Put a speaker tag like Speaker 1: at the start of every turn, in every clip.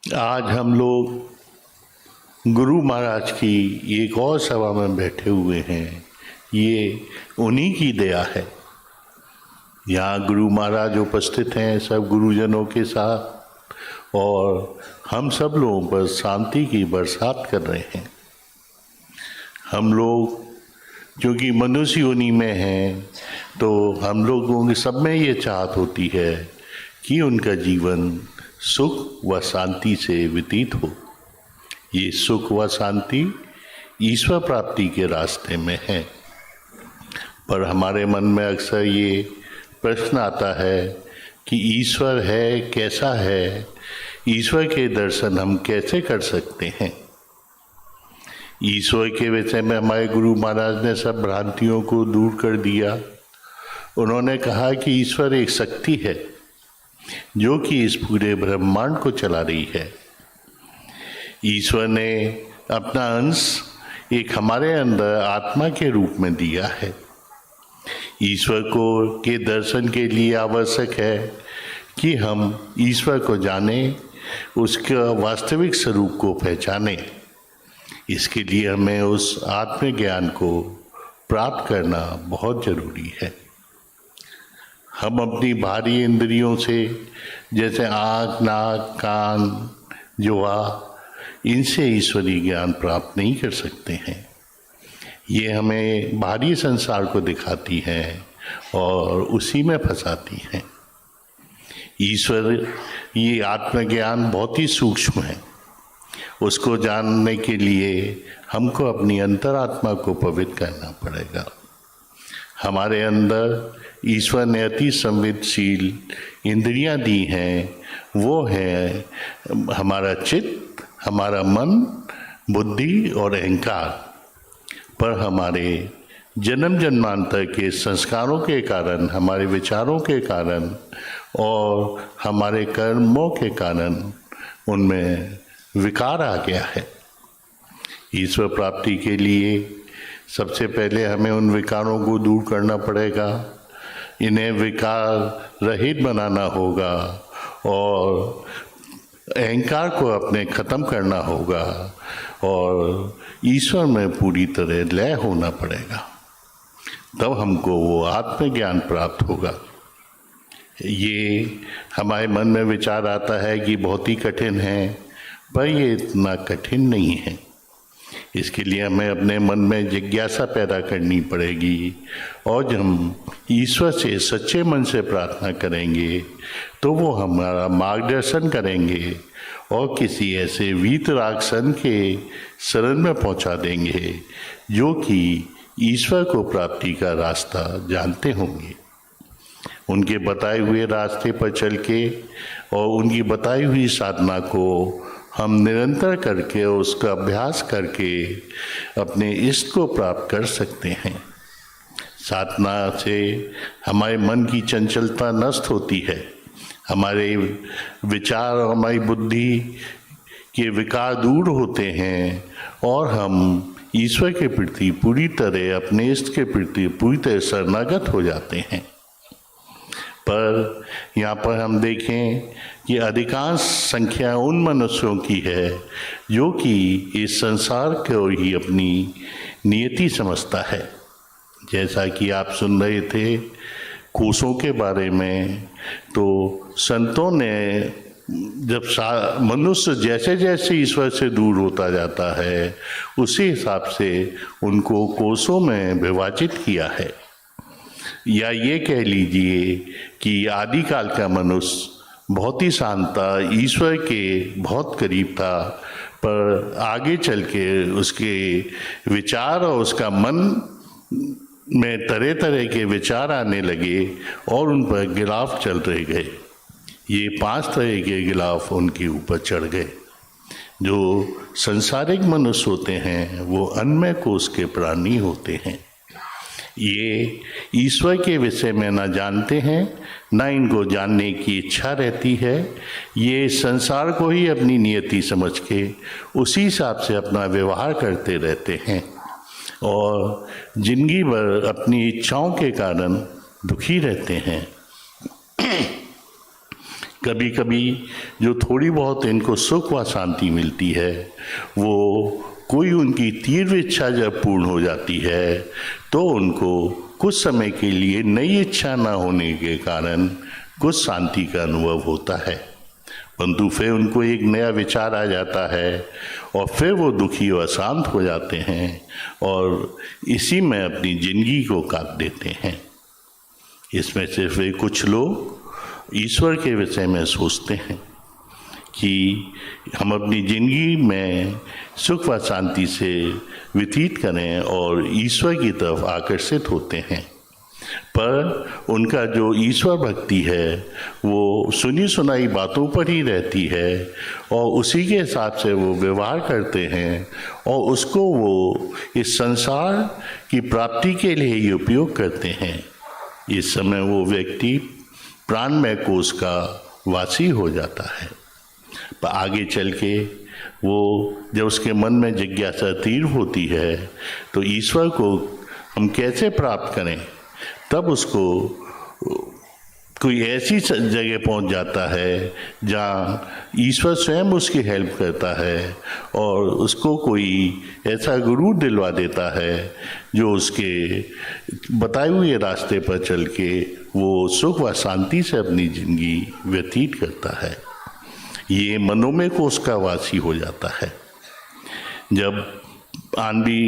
Speaker 1: आज हम लोग गुरु महाराज की एक और सभा में बैठे हुए हैं। ये उन्हीं की दया है। यहाँ गुरु महाराज उपस्थित हैं सब गुरुजनों के साथ, और हम सब लोगों पर शांति की बरसात कर रहे हैं। हम लोग क्योंकि मनुष्य योनि में हैं, तो हम लोगों के सब में ये चाहत होती है कि उनका जीवन सुख व शांति से व्यतीत हो। ये सुख व शांति ईश्वर प्राप्ति के रास्ते में है। पर हमारे मन में अक्सर ये प्रश्न आता है कि ईश्वर है, कैसा है, ईश्वर के दर्शन हम कैसे कर सकते हैं। ईश्वर के विषय में हमारे गुरु महाराज ने सब भ्रांतियों को दूर कर दिया। उन्होंने कहा कि ईश्वर एक शक्ति है जो कि इस पूरे ब्रह्मांड को चला रही है। ईश्वर ने अपना अंश एक हमारे अंदर आत्मा के रूप में दिया है। ईश्वर को के दर्शन के लिए आवश्यक है कि हम ईश्वर को जानें, उसका वास्तविक स्वरूप को पहचानें। इसके लिए हमें उस आत्मज्ञान को प्राप्त करना बहुत जरूरी है। हम अपनी बाहरी इंद्रियों से, जैसे आँख, नाक, कान, जुआ, इनसे ईश्वरीय ज्ञान प्राप्त नहीं कर सकते हैं। ये हमें बाहरी संसार को दिखाती हैं और उसी में फंसाती हैं। ईश्वर, ये आत्मज्ञान बहुत ही सूक्ष्म है। उसको जानने के लिए हमको अपनी अंतरात्मा को पवित्र करना पड़ेगा। हमारे अंदर ईश्वर ने अति संवेदनशील इंद्रियां दी हैं। वो है हमारा चित्त, हमारा मन, बुद्धि और अहंकार। पर हमारे जन्म जन्मांतर के संस्कारों के कारण, हमारे विचारों के कारण और हमारे कर्मों के कारण उनमें विकार आ गया है। ईश्वर प्राप्ति के लिए सबसे पहले हमें उन विकारों को दूर करना पड़ेगा। इन्हें विकार रहित बनाना होगा और अहंकार को अपने ख़त्म करना होगा और ईश्वर में पूरी तरह लय होना पड़ेगा। तब हमको वो आत्मज्ञान प्राप्त होगा। ये हमारे मन में विचार आता है कि बहुत ही कठिन है, पर ये इतना कठिन नहीं है। इसके लिए हमें अपने मन में जिज्ञासा पैदा करनी पड़ेगी, और जब हम ईश्वर से सच्चे मन से प्रार्थना करेंगे तो वो हमारा मार्गदर्शन करेंगे और किसी ऐसे वीतराग संत के शरण में पहुंचा देंगे जो कि ईश्वर को प्राप्ति का रास्ता जानते होंगे। उनके बताए हुए रास्ते पर चल के और उनकी बताई हुई साधना को हम निरंतर करके, उसका अभ्यास करके अपने इष्ट को प्राप्त कर सकते हैं। साधना से हमारे मन की चंचलता नष्ट होती है, हमारे विचार और हमारी बुद्धि के विकार दूर होते हैं और हम ईश्वर के प्रति पूरी तरह, अपने इष्ट के प्रति पूरी तरह शरणागत हो जाते हैं। पर यहाँ पर हम देखें कि अधिकांश संख्या उन मनुष्यों की है जो कि इस संसार को ही अपनी नियति समझता है। जैसा कि आप सुन रहे थे कोसों के बारे में, तो संतों ने जब मनुष्य जैसे जैसे ईश्वर से दूर होता जाता है, उसी हिसाब से उनको कोसों में विभाजित किया है। या ये कह लीजिए कि आदिकाल का मनुष्य बहुत ही शांत था, ईश्वर के बहुत करीब था, पर आगे चल के उसके विचार और उसका मन में तरह तरह के विचार आने लगे और उन पर गिलाफ चल रहे गए। ये 5 तरह के गिलाफ उनके ऊपर चढ़ गए। जो संसारिक मनुष्य होते हैं वो अन्नमय कोश के प्राणी होते हैं। ये ईश्वर के विषय में ना जानते हैं, ना इनको जानने की इच्छा रहती है। ये संसार को ही अपनी नियति समझ के उसी हिसाब से अपना व्यवहार करते रहते हैं और जिंदगी भर अपनी इच्छाओं के कारण दुखी रहते हैं। कभी कभी जो थोड़ी बहुत इनको सुख व शांति मिलती है, वो कोई उनकी तीव्र इच्छा जब पूर्ण हो जाती है तो उनको कुछ समय के लिए नई इच्छा न होने के कारण कुछ शांति का अनुभव होता है, परंतु फिर उनको एक नया विचार आ जाता है और फिर वो दुखी व अशांत हो जाते हैं और इसी में अपनी जिंदगी को काट देते हैं। इसमें से फिर कुछ लोग ईश्वर के विषय में सोचते हैं कि हम अपनी जिंदगी में सुख व शांति से व्यतीत करें और ईश्वर की तरफ आकर्षित होते हैं, पर उनका जो ईश्वर भक्ति है वो सुनी सुनाई बातों पर ही रहती है और उसी के हिसाब से वो व्यवहार करते हैं और उसको वो इस संसार की प्राप्ति के लिए ही उपयोग करते हैं। इस समय वो व्यक्ति प्राणमय कोश का वासी हो जाता है, पर आगे चल के वो जब उसके मन में जिज्ञासा तीव्र होती है तो ईश्वर को हम कैसे प्राप्त करें, तब उसको कोई ऐसी जगह पहुंच जाता है जहाँ ईश्वर स्वयं उसकी हेल्प करता है और उसको कोई ऐसा गुरु दिलवा देता है जो उसके बताए हुए रास्ते पर चल के वो सुख व शांति से अपनी जिंदगी व्यतीत करता है। ये मनोमय कोश का वासी हो जाता है। जब आनवी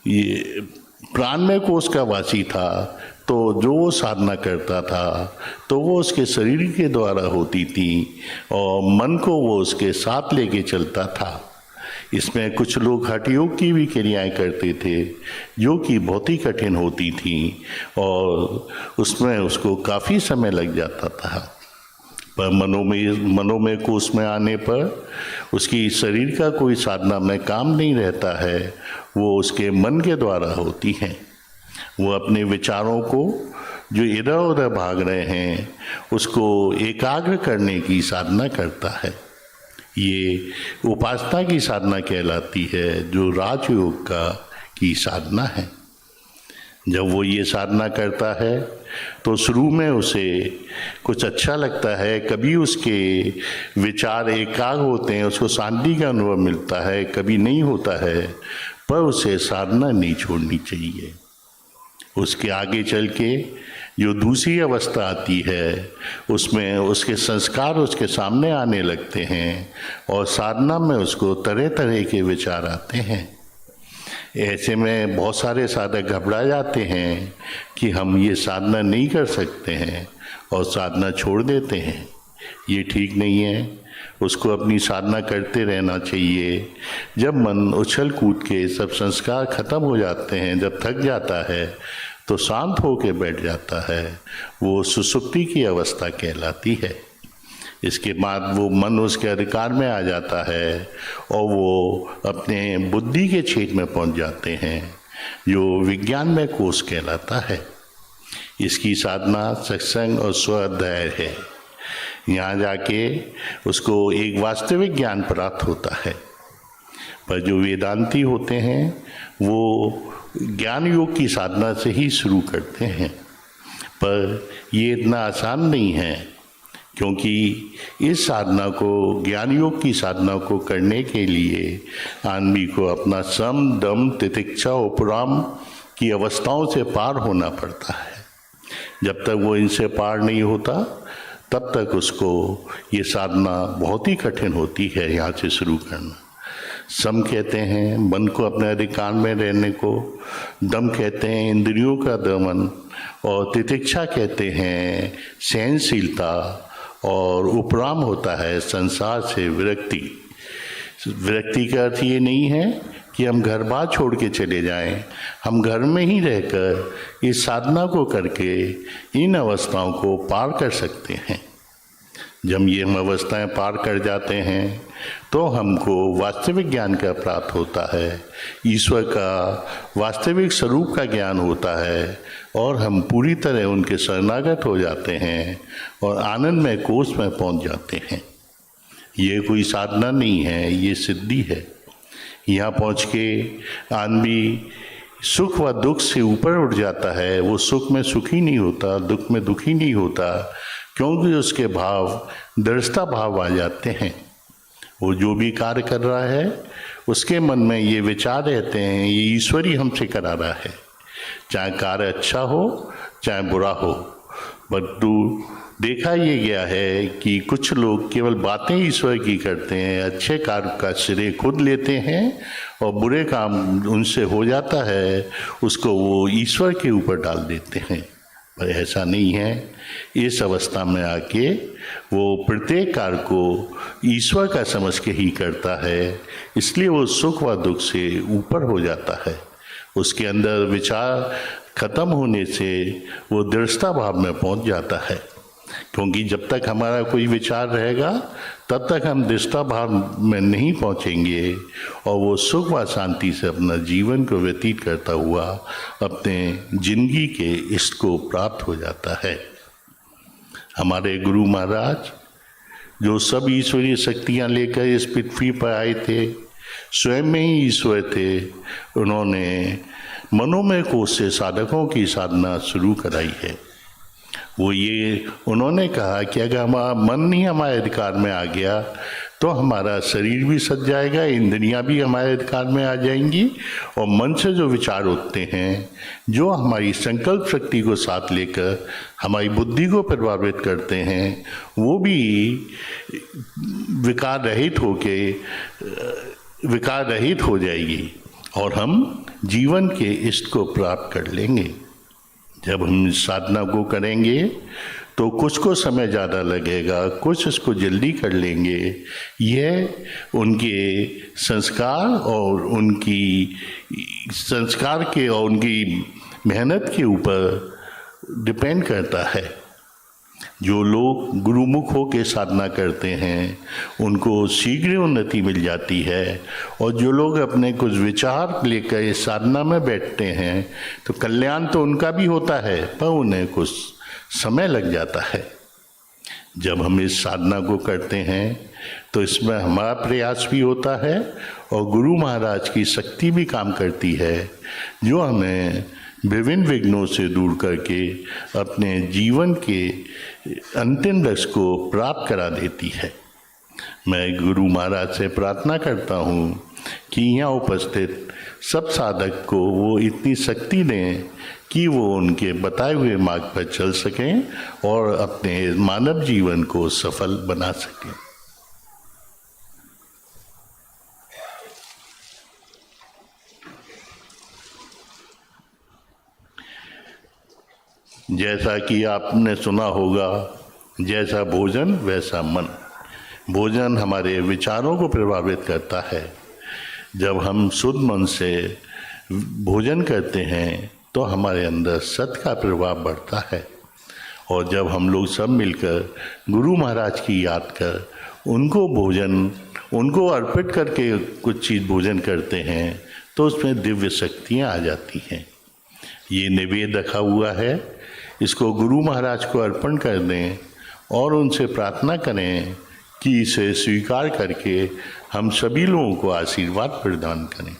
Speaker 1: ये प्राणमय कोश का वासी था तो जो वो साधना करता था तो वो उसके शरीर के द्वारा होती थी और मन को वो उसके साथ लेके चलता था। इसमें कुछ लोग हठ योग की भी क्रियाएं करते थे जो कि बहुत ही कठिन होती थी और उसमें उसको काफ़ी समय लग जाता था, पर मनोमय कोश में आने पर उसकी शरीर का कोई साधना में काम नहीं रहता है, वो उसके मन के द्वारा होती हैं। वो अपने विचारों को जो इधर उधर भाग रहे हैं उसको एकाग्र करने की साधना करता है। ये उपासना की साधना कहलाती है जो राजयोग की साधना है। जब वो ये साधना करता है तो शुरू में उसे कुछ अच्छा लगता है, कभी उसके विचार एकाग्र होते हैं, उसको शांति का अनुभव मिलता है, कभी नहीं होता है, पर उसे साधना नहीं छोड़नी चाहिए। उसके आगे चल के जो दूसरी अवस्था आती है उसमें उसके संस्कार उसके सामने आने लगते हैं और साधना में उसको तरह तरह के विचार आते हैं। ऐसे में बहुत सारे साधक घबरा जाते हैं कि हम ये साधना नहीं कर सकते हैं और साधना छोड़ देते हैं। ये ठीक नहीं है, उसको अपनी साधना करते रहना चाहिए। जब मन उछल कूद के सब संस्कार खत्म हो जाते हैं, जब थक जाता है तो शांत होकर बैठ जाता है, वो सुसुप्ति की अवस्था कहलाती है। इसके बाद वो मन उसके अधिकार में आ जाता है और वो अपने बुद्धि के क्षेत्र में पहुंच जाते हैं जो विज्ञान में कोश कहलाता है। इसकी साधना सत्संग और स्व अध्ययन है। यहाँ जाके उसको एक वास्तविक ज्ञान प्राप्त होता है, पर जो वेदांती होते हैं वो ज्ञान योग की साधना से ही शुरू करते हैं, पर ये इतना आसान नहीं है, क्योंकि इस साधना को ज्ञान योग की साधना को करने के लिए आदमी को अपना सम दम तितिक्षा उपराम की अवस्थाओं से पार होना पड़ता है। जब तक वो इनसे पार नहीं होता तब तक उसको ये साधना बहुत ही कठिन होती है यहाँ से शुरू करना। सम कहते हैं मन को अपने अधिकार में रहने को, दम कहते हैं इंद्रियों का दमन, और तितिक्षा कहते हैं सहनशीलता, और उपराम होता है संसार से विरक्ति। विरक्ति का अर्थ ये नहीं है कि हम घर बार छोड़ के चले जाएं, हम घर में ही रहकर इस साधना को करके इन अवस्थाओं को पार कर सकते हैं। जब ये हम अवस्थाएं पार कर जाते हैं तो हमको वास्तविक ज्ञान का प्राप्त होता है, ईश्वर का वास्तविक स्वरूप का ज्ञान होता है और हम पूरी तरह उनके शरणागत हो जाते हैं और आनंदमय कोष में पहुंच जाते हैं। ये कोई साधना नहीं है, ये सिद्धि है। यहाँ पहुँच के आदमी सुख व दुख से ऊपर उठ जाता है। वो सुख में सुखी नहीं होता, दुख में दुखी नहीं होता, क्योंकि उसके भाव दृढ़ता भाव आ जाते हैं। वो जो भी कार्य कर रहा है उसके मन में ये विचार रहते हैं, ये ईश्वर ही हमसे करा रहा है, चाहे कार्य अच्छा हो चाहे बुरा हो। परंतु देखा ये गया है कि कुछ लोग केवल बातें ईश्वर की करते हैं, अच्छे कार्य का श्रेय खुद लेते हैं और बुरे काम उनसे हो जाता है उसको वो ईश्वर के ऊपर डाल देते हैं। पर ऐसा नहीं है। इस अवस्था में आके वो प्रत्येक कार्य को ईश्वर का समझ के ही करता है, इसलिए वो सुख व दुख से ऊपर हो जाता है। उसके अंदर विचार खत्म होने से वो दृढ़ता भाव में पहुंच जाता है, क्योंकि जब तक हमारा कोई विचार रहेगा तब तक हम दृढ़ता भाव में नहीं पहुंचेंगे और वो सुख व शांति से अपना जीवन को व्यतीत करता हुआ अपने जिंदगी के इष्ट को प्राप्त हो जाता है। हमारे गुरु महाराज जो सब ईश्वरीय शक्तियां लेकर इस पृथ्वी पर आए थे, स्वयं में ही ईश्वर थे, उन्होंने मनोमय कोश से साधकों की साधना शुरू कराई है। वो ये उन्होंने कहा कि अगर हमारा मन नहीं हमारे अधिकार में आ गया तो हमारा शरीर भी सज जाएगा, इंद्रियां भी हमारे अधिकार में आ जाएंगी और मन से जो विचार उठते हैं, जो हमारी संकल्प शक्ति को साथ लेकर हमारी बुद्धि को प्रभावित करते हैं, वो भी विकार रहित हो जाएगी और हम जीवन के इष्ट को प्राप्त कर लेंगे। जब हम साधना को करेंगे तो कुछ को समय ज़्यादा लगेगा, कुछ इसको जल्दी कर लेंगे। यह उनके संस्कार और उनकी मेहनत के ऊपर डिपेंड करता है। जो लोग गुरुमुख होकर साधना करते हैं उनको शीघ्र उन्नति मिल जाती है, और जो लोग अपने कुछ विचार लेकर इस साधना में बैठते हैं तो कल्याण तो उनका भी होता है पर उन्हें कुछ समय लग जाता है। जब हम इस साधना को करते हैं तो इसमें हमारा प्रयास भी होता है और गुरु महाराज की शक्ति भी काम करती है, जो हमें विभिन्न विघ्नों से दूर करके अपने जीवन के अंतिम लक्ष्य को प्राप्त करा देती है। मैं गुरु महाराज से प्रार्थना करता हूँ कि यहाँ उपस्थित सब साधक को वो इतनी शक्ति दें कि वो उनके बताए हुए मार्ग पर चल सकें और अपने मानव जीवन को सफल बना सकें। जैसा कि आपने सुना होगा, जैसा भोजन वैसा मन। भोजन हमारे विचारों को प्रभावित करता है। जब हम शुद्ध मन से भोजन करते हैं तो हमारे अंदर सत्य का प्रभाव बढ़ता है, और जब हम लोग सब मिलकर गुरु महाराज की याद कर उनको अर्पित करके कुछ चीज़ भोजन करते हैं तो उसमें दिव्य शक्तियाँ आ जाती हैं। ये निवेद रखा हुआ है, इसको गुरु महाराज को अर्पण कर दें और उनसे प्रार्थना करें कि इसे स्वीकार करके हम सभी लोगों को आशीर्वाद प्रदान करें।